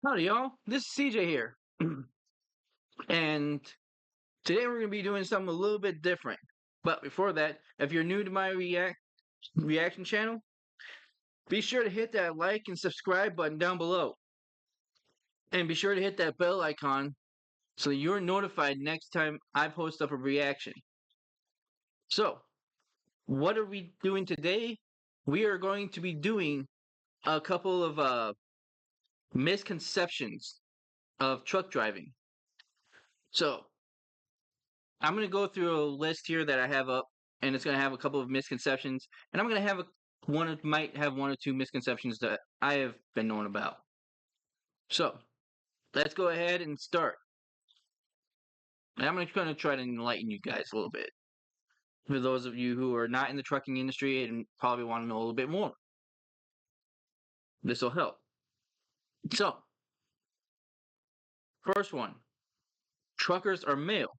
Howdy, y'all. This is CJ here. And today we're going to be doing something a little bit different. But before that, if you're new to my reaction channel, be sure to hit that like and subscribe button down below. And be sure to hit that bell icon so that you're notified next time I post up a reaction. So, what are we doing today? We are going to be doing a couple of misconceptions of truck driving. So, I'm going to go through a list here that I have up, and it's going to have a couple of misconceptions, and I'm going to have might have one or two misconceptions that I have been known about. So, let's go ahead and start. And I'm going to try to enlighten you guys a little bit. For those of you who are not in the trucking industry and probably want to know a little bit more, this will help. So, first one, truckers are male.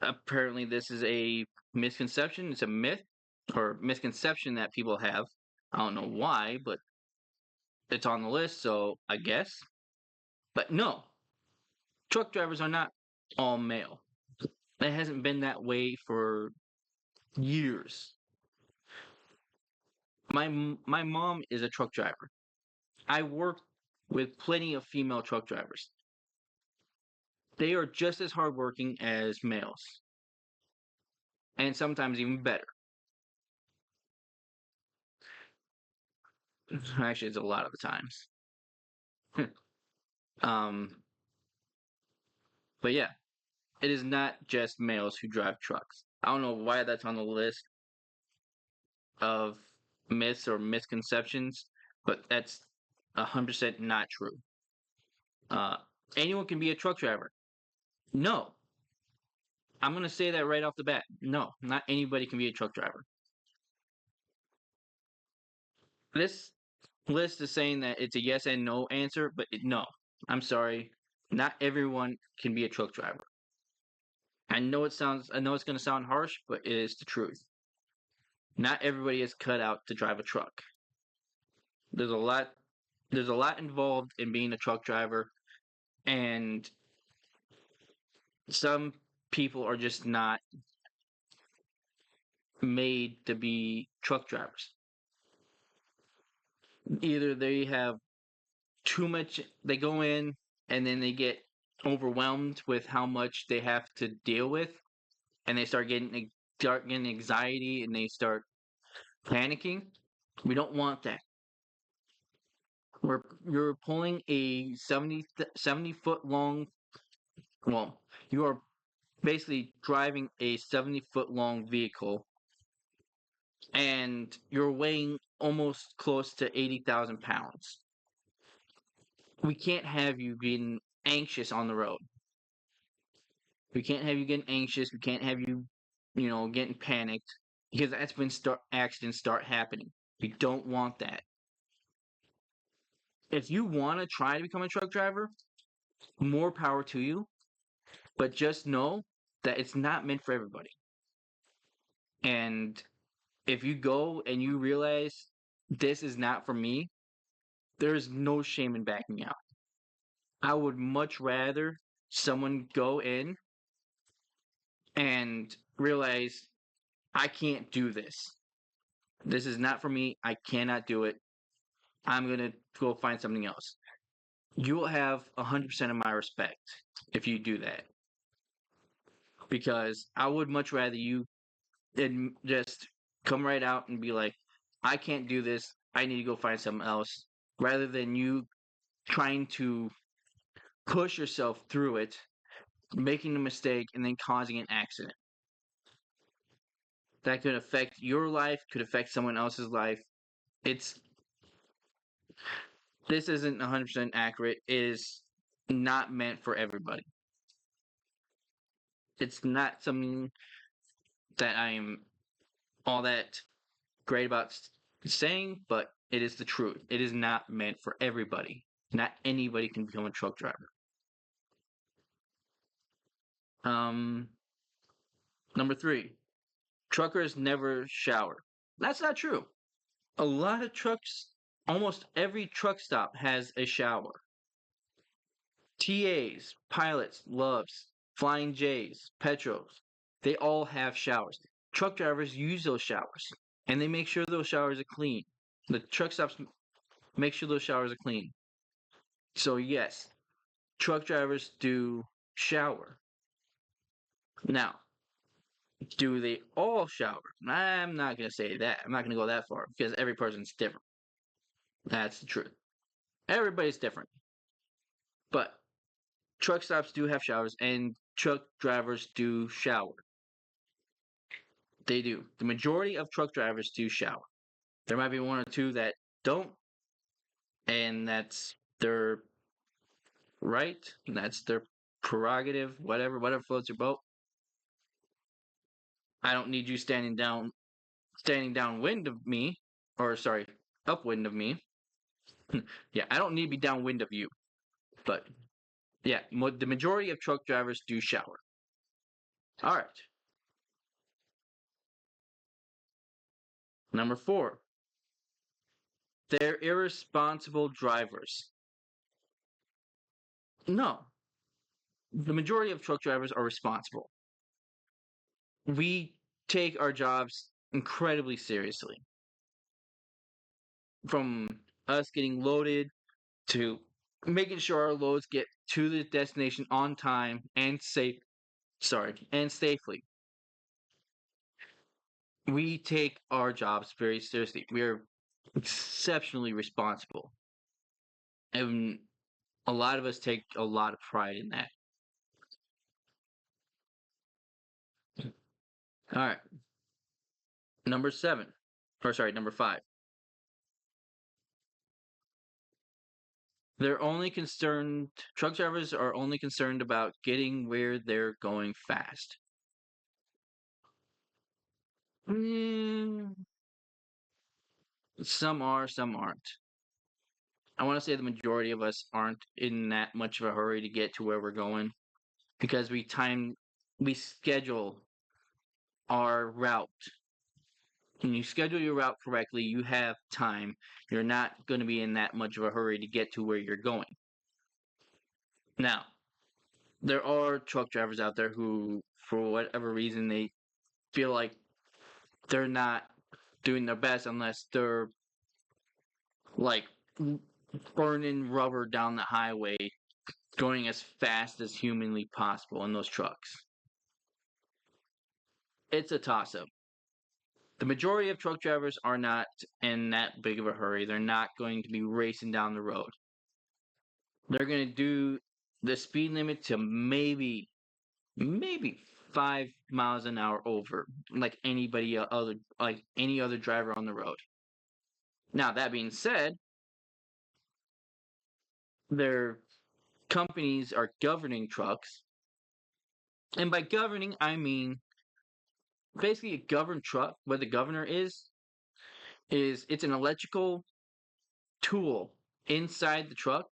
Apparently, this is a misconception. It's a myth or misconception that people have. I don't know why, but it's on the list, so I guess. But no, truck drivers are not all male. It hasn't been that way for years. My mom is a truck driver. I work with plenty of female truck drivers. They are just as hardworking as males, and sometimes even better. Actually, it's a lot of the times. um, but yeah, it is not just males who drive trucks. I don't know why that's on the list of myths or misconceptions, but that's 100% not true. Uh, Anyone can be a truck driver. No, I'm gonna say that right off the bat. No, not anybody can be a truck driver. This list is saying that it's a yes and no answer, but no. I'm sorry, not everyone can be a truck driver. I know it's gonna sound harsh, but it is the truth. Not everybody is cut out to drive a truck. There's a lot there's a lot involved in being a truck driver, and some people are just not made to be truck drivers. Either they have too much, they go in and then they get overwhelmed with how much they have to deal with, and they start getting anxiety and they start panicking. We don't want that. You're pulling a 70 foot long, well, you are basically driving a 70-foot long vehicle, and you're weighing almost close to 80,000 pounds. We can't have you being anxious on the road. We can't have you getting anxious. We can't have you, getting panicked, because that's when accidents start happening. We don't want that. If you want to try to become a truck driver, more power to you. But just know that it's not meant for everybody. And if you go and you realize this is not for me, there's no shame in backing out. I would much rather someone go in and realize I can't do this. This is not for me. I cannot do it. I'm going to go find something else. You will have 100% of my respect if you do that. Because I would much rather you just come right out and be like, I can't do this. I need to go find something else. Rather than you trying to push yourself through it, making a mistake, and then causing an accident. That could affect your life, could affect someone else's life. This isn't 100% accurate. It is not meant for everybody. It's not something that I am all that great about saying, but it is the truth. It is not meant for everybody. Not anybody can become a truck driver. Number 3, truckers never shower. That's not true. A lot of trucks almost every truck stop has a shower. TAs, pilots, loves, Flying J's, Petros, they all have showers. Truck drivers use those showers and they make sure those showers are clean. The truck stops make sure those showers are clean. So, yes, truck drivers do shower. Now, do they all shower? I'm not going to say that. I'm not going to go that far because every person's different. That's the truth. Everybody's different. But truck stops do have showers and truck drivers do shower. They do. The majority of truck drivers do shower. There might be one or two that don't, and that's their right. That's their prerogative, whatever floats your boat. I don't need you standing downwind of me, or sorry, upwind of me. Yeah, I don't need to be downwind of you. But yeah, the majority of truck drivers do shower. All right. Number 4, they're irresponsible drivers. No, the majority of truck drivers are responsible. We take our jobs incredibly seriously. From us getting loaded to making sure our loads get to the destination on time and safely. We take our jobs very seriously. We are exceptionally responsible. And a lot of us take a lot of pride in that. All right. Number 5. Truck drivers are only concerned about getting where they're going fast. Mm, some are, some aren't. I want to say the majority of us aren't in that much of a hurry to get to where we're going because we schedule our route. When you schedule your route correctly, you have time. You're not going to be in that much of a hurry to get to where you're going. Now, there are truck drivers out there who, for whatever reason, they feel like they're not doing their best unless they're like burning rubber down the highway, going as fast as humanly possible in those trucks. It's a toss up. The majority of truck drivers are not in that big of a hurry. They're not going to be racing down the road. They're going to do the speed limit to maybe 5 miles an hour over, like any other driver on the road. Now that being said, their companies are governing trucks, and by governing I mean basically a governed truck. What the governor is it's an electrical tool inside the truck.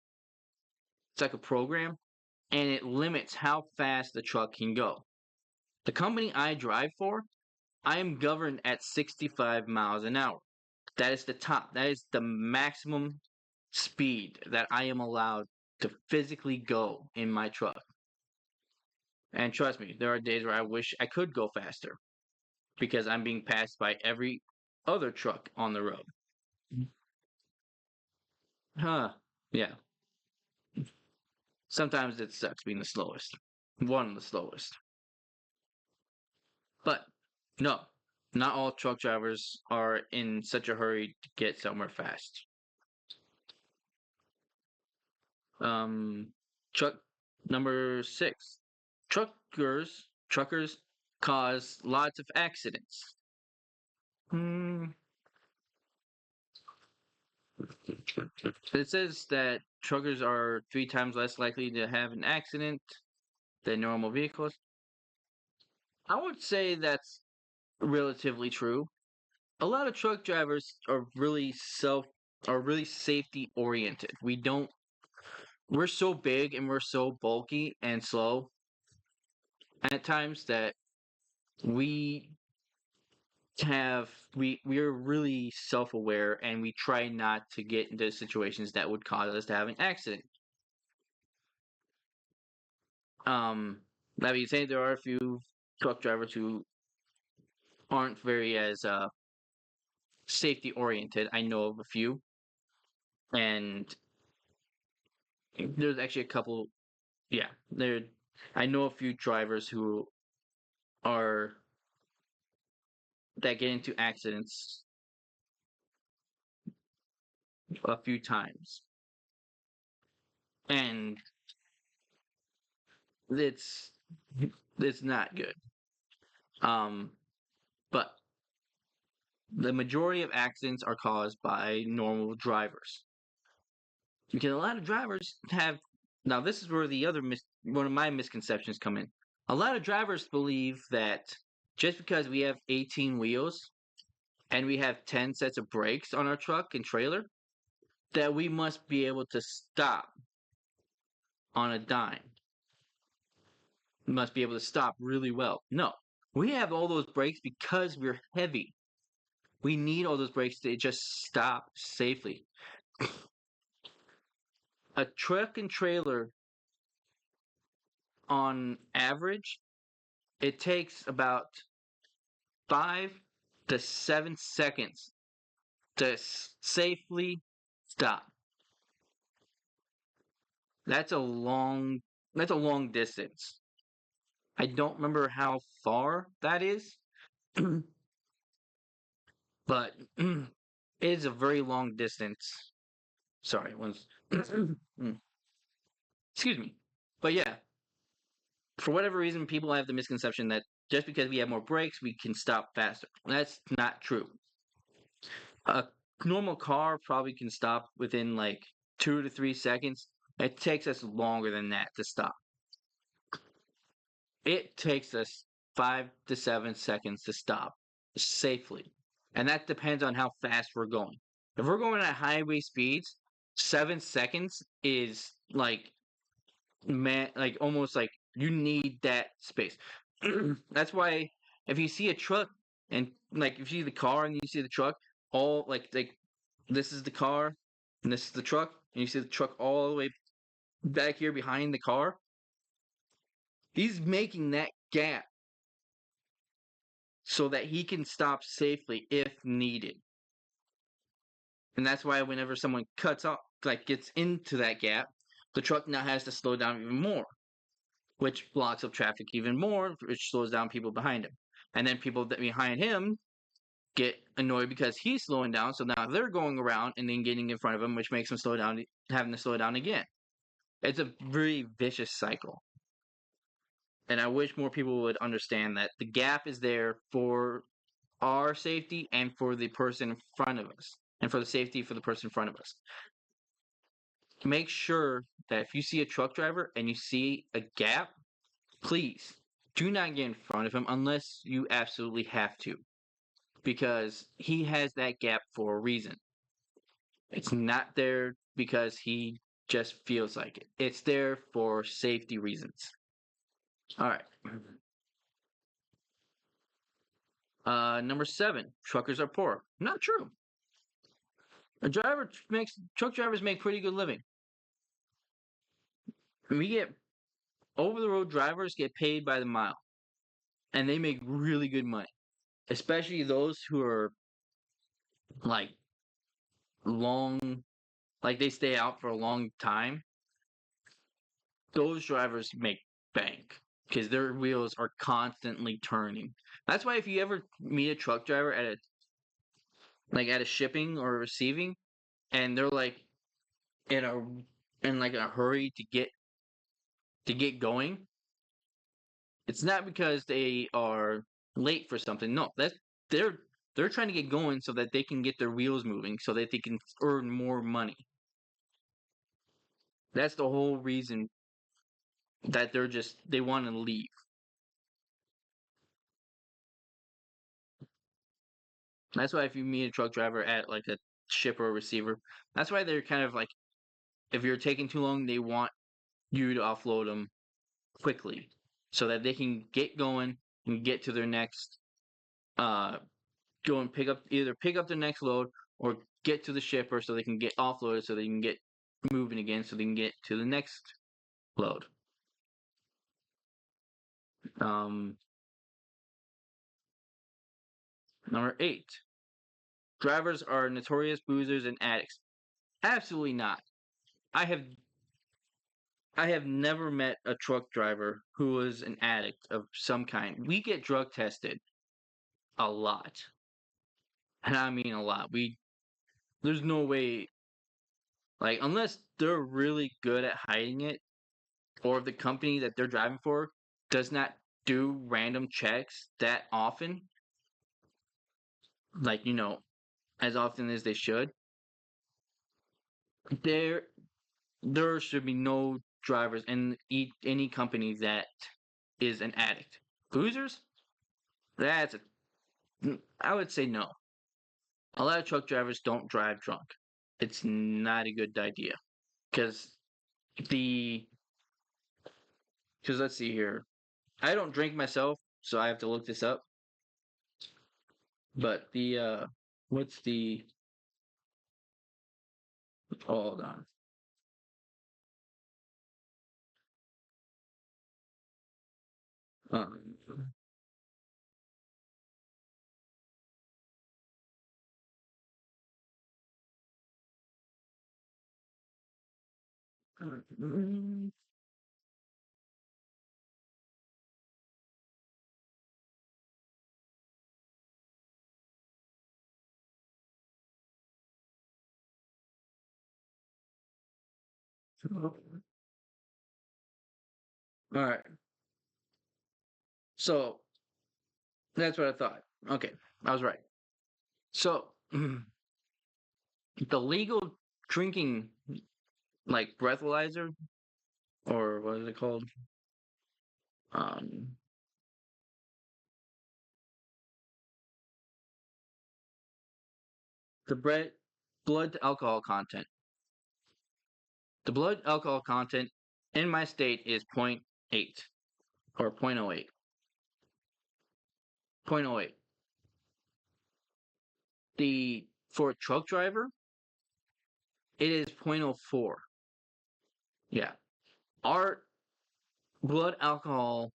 It's like a program, and it limits how fast the truck can go. The company I drive for, I am governed at 65 miles an hour. That is the top. That is the maximum speed that I am allowed to physically go in my truck. And trust me, there are days where I wish I could go faster because I'm being passed by every other truck on the road. Huh. Yeah. Sometimes it sucks being the slowest. One of the slowest. But no, not all truck drivers are in such a hurry to get somewhere fast. Um, truck number 6. Truckers cause lots of accidents. Hmm. It says that truckers are 3 times less likely to have an accident than normal vehicles. I would say that's relatively true. A lot of truck drivers are really safety oriented. We're so big and we're so bulky and slow at times that we we're really self-aware, and we try not to get into situations that would cause us to have an accident. That being said, there are a few truck drivers who aren't very as safety oriented. I know of a few, and there's actually a couple. Yeah, there. I know a few drivers who are that get into accidents a few times, and it's it's not good. Um, but the majority of accidents are caused by normal drivers because a lot of drivers have. Now, this is where the other one of my misconceptions come in. A lot of drivers believe that just because we have 18 wheels and we have 10 sets of brakes on our truck and trailer, that we must be able to stop on a dime. We must be able to stop really well. No, we have all those brakes because we're heavy. We need all those brakes to just stop safely. A truck and trailer, on average, it takes about 5 to 7 seconds to safely stop. That's a long that's a long distance. I don't remember how far that is, but it is a very long distance. Sorry, excuse me. But yeah, for whatever reason, people have the misconception that just because we have more brakes, we can stop faster. That's not true. A normal car probably can stop within like 2 to 3 seconds. It takes us longer than that to stop. It takes us 5 to 7 seconds to stop safely. And that depends on how fast we're going. If we're going at highway speeds, 7 seconds is like like almost like you need that space. That's why if you see a truck and like if you see the car and you see the truck, all like this is the car and this is the truck, and you see the truck all the way back here behind the car, he's making that gap so that he can stop safely if needed. And that's why whenever someone cuts off, like gets into that gap, the truck now has to slow down even more, which blocks up traffic even more, which slows down people behind him. And then people that behind him get annoyed because he's slowing down, so now they're going around and then getting in front of him, which makes them slow down, having to slow down again. It's a very vicious cycle. And I wish more people would understand that the gap is there for our safety and for the person in front of us, and for the safety for the person in front of us. Make sure that if you see a truck driver and you see a gap, please do not get in front of him unless you absolutely have to, because he has that gap for a reason. It's not there because he just feels like it. It's there for safety reasons. All right. Number 7, truckers are poor. Not true. Truck drivers make pretty good living. We get over the road drivers get paid by the mile, and they make really good money, especially those who are like long, like they stay out for a long time. Those drivers make bank because their wheels are constantly turning. That's why if you ever meet a truck driver at a shipping or receiving, and they're like in a like a hurry to get going, it's not because they are late for something. No, they're they're trying to get going so that they can get their wheels moving so that they can earn more money. That's the whole reason that they want to leave. That's why if you meet a truck driver at like a shipper or receiver, that's why they're kind of like if you're taking too long, they want you to offload them quickly so that they can get going and get to their next uh go and pick up the next load or get to the shipper so they can get offloaded so they can get moving again so they can get to the next load. Number 8. Drivers are notorious boozers and addicts. Absolutely not. I have I have never met a truck driver who was an addict of some kind. We get drug tested a lot. And I mean a lot. There's no way, like, unless they're really good at hiding it, or if the company that they're driving for does not do random checks that often, like, as often as they should, there there should be no drivers in any company that is an addict. Boozers? That's I would say no. A lot of truck drivers don't drive drunk. It's not a good idea because the because let's see here. I don't drink myself, so I have to look this up. But what's the hold on. Um, all right. So that's what I thought. Okay, I was right. So the legal drinking, like breathalyzer, or what is it called? Um, the blood alcohol content. The blood alcohol content in my state is point 0.8 or point 0.08. Point 0.08. The for a truck driver, it is point 0.04. Yeah. Our blood alcohol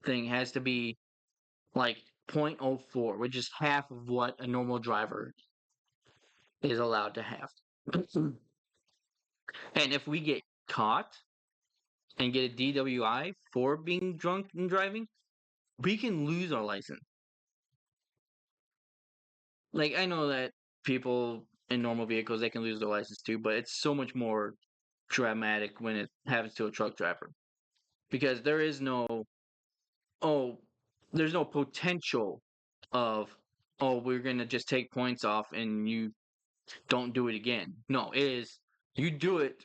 thing has to be like point 0.04, which is half of what a normal driver is allowed to have. And if we get caught and get a DWI for being drunk and driving, we can lose our license. Like, I know that people in normal vehicles, they can lose their license too, but it's so much more dramatic when it happens to a truck driver because oh, there's no potential of, oh, we're going to just take points off and you don't do it again. No, it is, you do it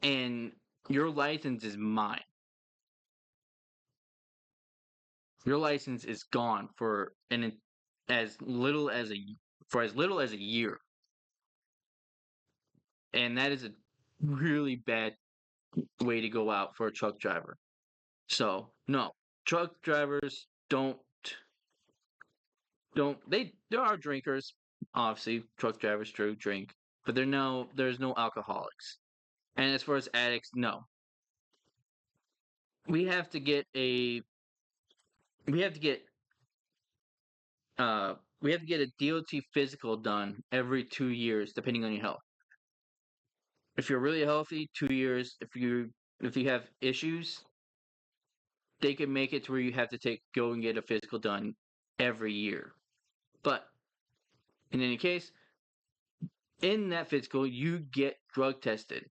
and your license is mine. Your license is gone as little as a year, and that is a really bad way to go out for a truck driver. So no, truck drivers don't they there are drinkers. Obviously, truck drivers do drink, but there's no alcoholics. And as far as addicts, no. We have to get a we have to get uh we have to get a DOT physical done every 2 years, depending on your health. If you're really healthy, 2 years. If you have issues, they can make it to where you have to go and get a physical done every year. But in any case, in that physical, you get drug tested.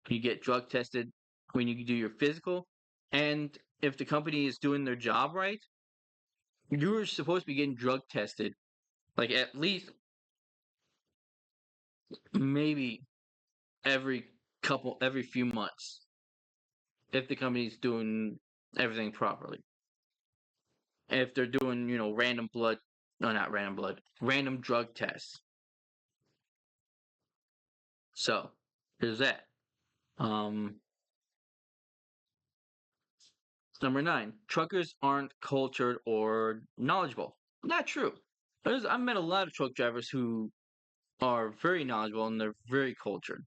You get drug tested when you do your physical, and if the company is doing their job right, you're supposed to be getting drug tested like at least maybe every every few months if the company's doing everything properly. If they're doing, random blood, no, not random blood, random drug tests. So there's that. Um, Number nine, truckers aren't cultured or knowledgeable. Not true. I've met a lot of truck drivers who are very knowledgeable and they're very cultured.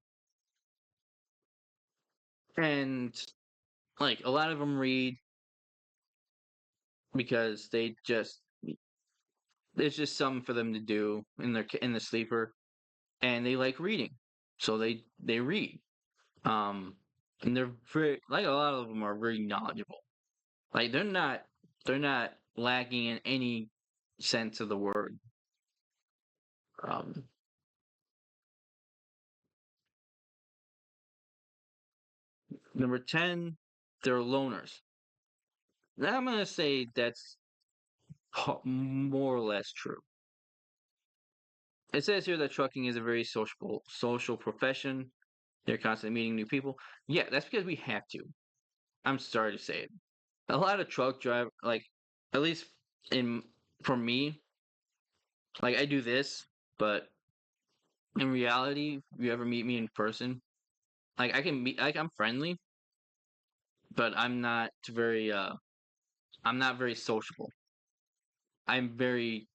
And like a lot of them read because it's just something for them to do in the sleeper, and they like reading, so they read. Um, and they're very like a lot of them are very knowledgeable. Like they're not lacking in any sense of the word. Um, Number 10, they're loners. Now I'm gonna say that's more or less true. It says here that trucking is a very social profession. They're constantly meeting new people. Yeah, that's because we have to. I'm sorry to say it. A lot of truck drive like at least in for me, like I do this, but in reality, if you ever meet me in person, like I'm friendly, but I'm not very sociable. I'm very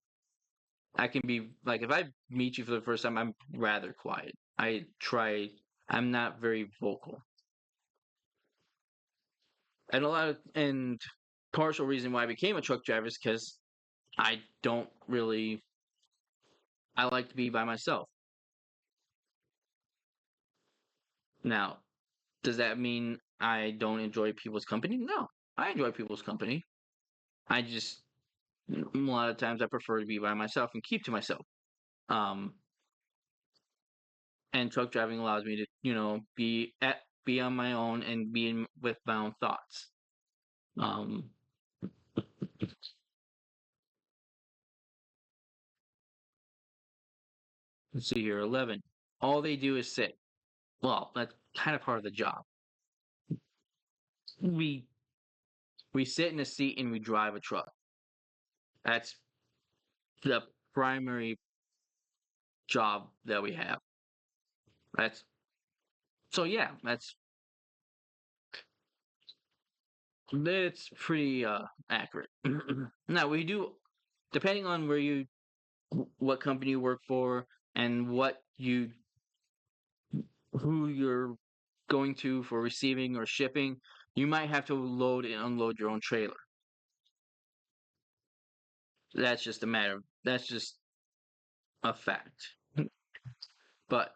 I can be like if I meet you for the first time, I'm rather quiet. I'm not very vocal. And partial reason why I became a truck driver is because I don't really I like to be by myself. Now, does that mean I don't enjoy people's company? No. I enjoy people's company. I just a lot of times I prefer to be by myself and keep to myself. Um and truck driving allows me to, be on my own and with my own thoughts. Um let's see here, 11. All they do is sit. Well, that's kind of part of the job. We we sit in a seat and we drive a truck. That's the primary job that we have. That's so yeah, that's pretty accurate. Now we do depending on what company you work for and who you're going to for receiving or shipping, you might have to load and unload your own trailer. That's just a fact. But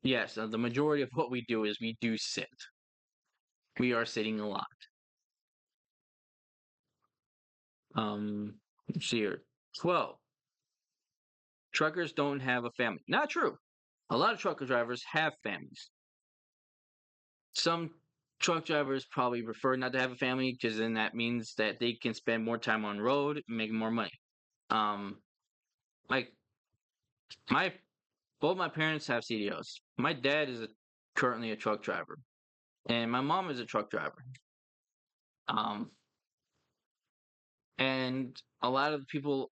yes, the majority of what we do is we do sit. We are sitting a lot. Let's see here. 12. Truckers don't have a family. Not true. A lot of trucker drivers have families. Some truck drivers probably prefer not to have a family because then that means that they can spend more time on road, making more money. Um, like my both my parents have CDOs. My dad is currently a truck driver, and my mom is a truck driver. Um, and a lot of the people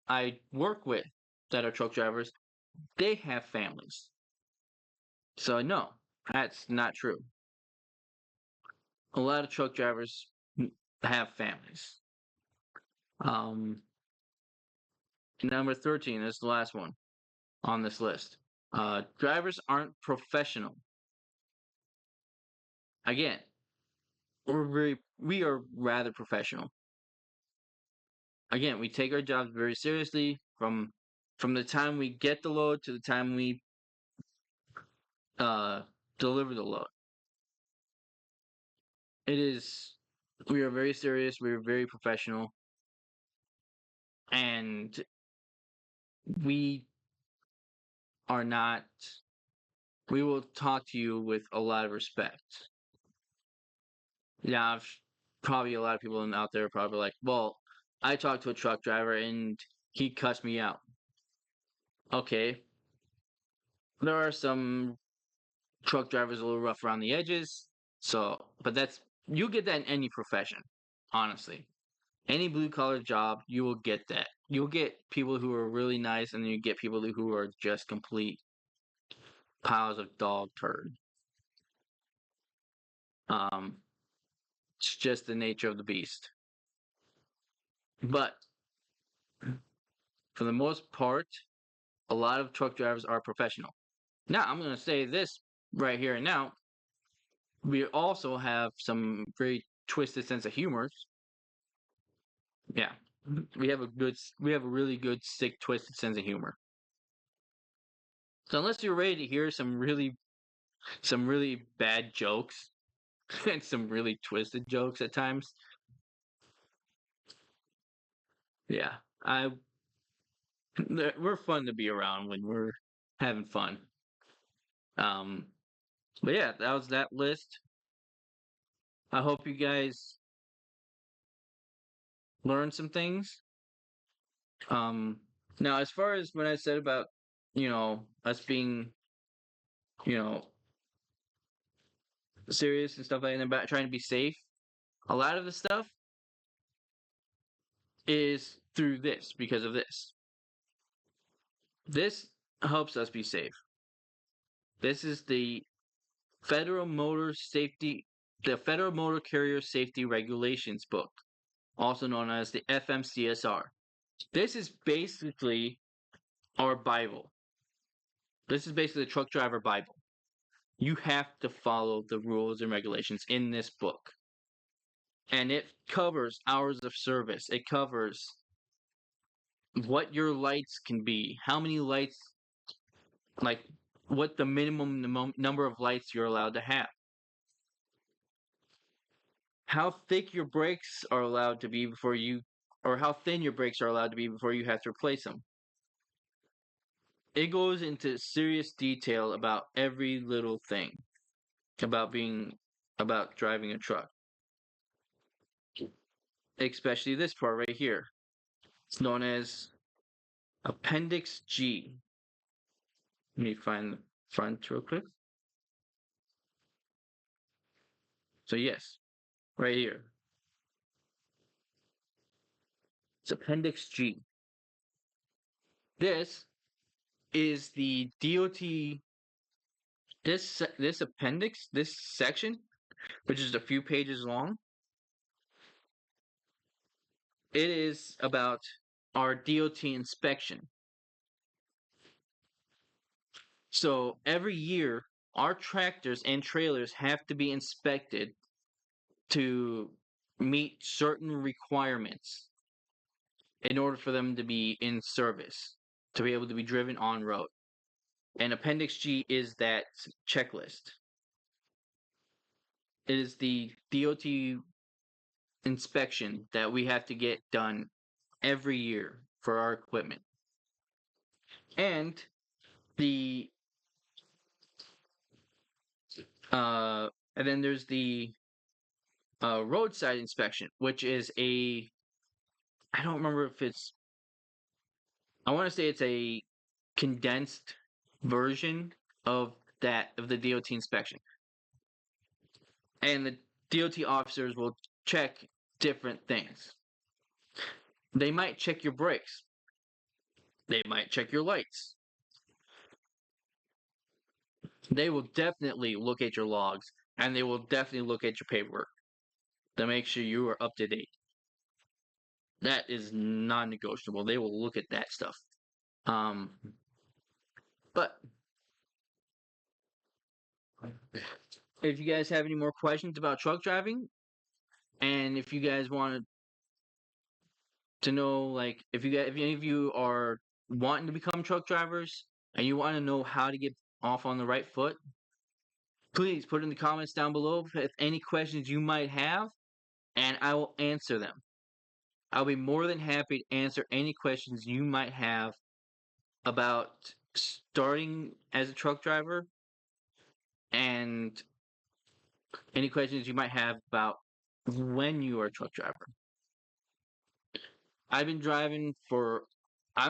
I work with that are truck drivers, they have families. So no, that's not true. A lot of truck drivers have families. Um, Number 13 is the last one on this list. Drivers aren't professional. Again, we are rather professional. Again, we take our jobs very seriously from the time we get the load to the time we uh, deliver the load. It is we are very serious. We are very professional, and we are not. We will talk to you with a lot of respect. Yeah, probably a lot of people out there are probably like, well, I talked to a truck driver and he cussed me out. Okay, there are some truck drivers a little rough around the edges. So, but you get that in any profession, honestly. Any blue collar job, you will get that. You'll get people who are really nice, and you get people who are just complete piles of dog turd. Um, It's just the nature of the beast. But for the most part, a lot of truck drivers are professional. Now, I'm going to say this right here and now. We also have some very twisted sense of humor. Yeah. We have a really good, sick, twisted sense of humor. So unless you're ready to hear some really bad jokes and some really twisted jokes at times, yeah, I we're fun to be around when we're having fun. Um, but yeah, that was that list. I hope you guys learned some things. Um, Now as far as when I said about us being you know serious and stuff like that about trying to be safe, a lot of the stuff is through this because of this. This helps us be safe. This is the Federal Motor Carrier Safety Regulations book, also known as the FMCSR. This is basically our Bible. This is basically the truck driver Bible. You have to follow the rules and regulations in this book. And it covers hours of service. It covers what your lights can be, how many lights, like what the minimum number of lights you're allowed to have, how thick your brakes are allowed to be before you, or how thin your brakes are allowed to be before you have to replace them. It goes into serious detail about every little thing about driving a truck, especially this part right here. It's known as Appendix G. Let me find the front real quick. So yes, right here. It's Appendix G. This is the DOT. This appendix, this section, which is a few pages long, it is about our DOT inspection. So every year, our tractors and trailers have to be inspected to meet certain requirements in order for them to be in service, to be able to be driven on road. And Appendix G is that checklist. It is the DOT inspection that we have to get done every year for our equipment. And the and then there's the roadside inspection, which is I don't remember if I want to say it's a condensed version of the DOT inspection. And the DOT officers will check different things. They might check your brakes. They might check your lights. They will definitely look at your logs, and they will definitely look at your paperwork to make sure you are up to date. That is non-negotiable. They will look at that stuff. But if you guys have any more questions about truck driving, and if you guys wanted to know, like, if any of you are wanting to become truck drivers and you want to know how to get off on the right foot, please put in the comments down below with any questions you might have, and I will answer them. I'll be more than happy to answer any questions you might have about starting as a truck driver and any questions you might have about when you are a truck driver. I've been driving for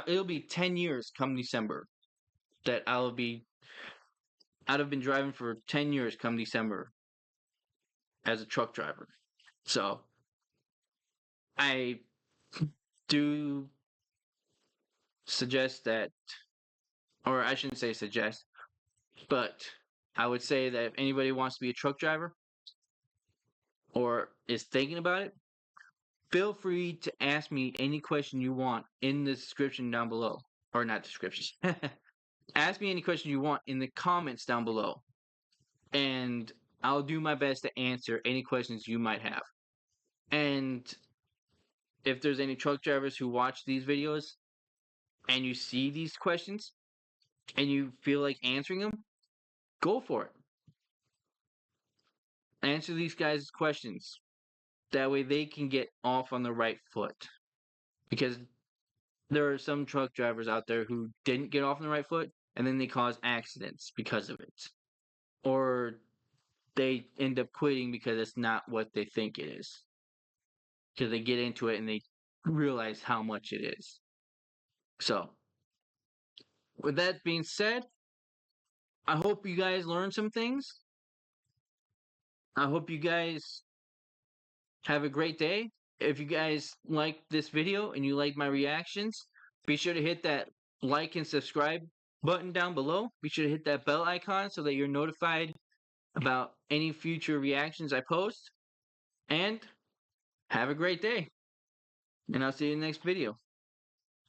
it'll be 10 years come December that I'd have been driving for 10 years come December as a truck driver. So I do suggest that, or I shouldn't say suggest, but I would say that if anybody wants to be a truck driver or is thinking about it, feel free to ask me any question you want in the description down below. Or not description. Ask me any question you want in the comments down below. And I'll do my best to answer any questions you might have. And if there's any truck drivers who watch these videos and you see these questions and you feel like answering them, go for it. Answer these guys' questions. That way they can get off on the right foot. Because there are some truck drivers out there who didn't get off on the right foot and then they cause accidents because of it. Or they end up quitting because it's not what they think it is. Because they get into it and they realize how much it is. So, with that being said, I hope you guys learned some things. I hope you guys have a great day. If you guys like this video and you like my reactions, be sure to hit that like and subscribe button down below. Be sure to hit that bell icon so that you're notified about any future reactions I post. And have a great day. And I'll see you in the next video.